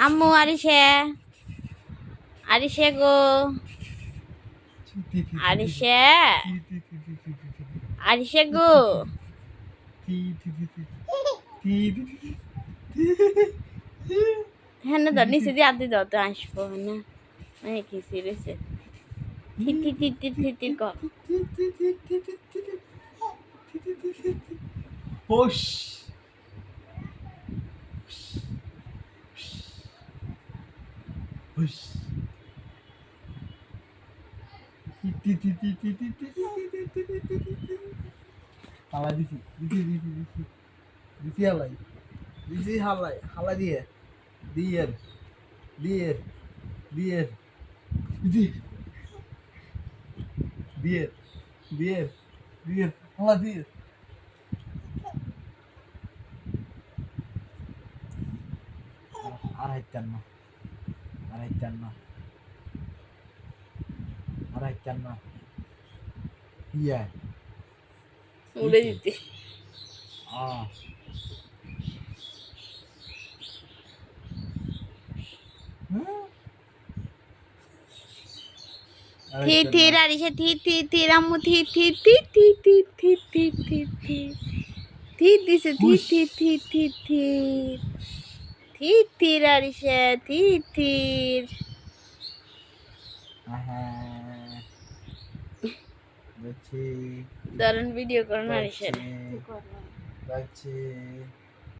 আম্মু আরিশে আরিশে গো আরিশে আরিশে গো হ্যাঁ না নিচে দিয়ে আদি দাও তো আসবো না মানে কি সিরিয়াসে থিতি থিতি থিতি কর হোশ হোশ হালা দিছি দিছি হালাই দিছি হালাই হালা দিয়ে দিয়ের দিয়ের দিয়ের দিয়ের দিয়ের দিয়ের হালা দিয়ের আর হাইতাম না আর হাইতাম না আর হাইতাম না ইয়া উড়ে দিতে থি থি আরিশে থি থি থি আম্মু থি থি থি থি থি থি থি থি থি থি দিছে থি থি থি থি থি থি থি আরিশে থি থি দেখছি দারুণ ভিডিও করেন আরিশে দেখছি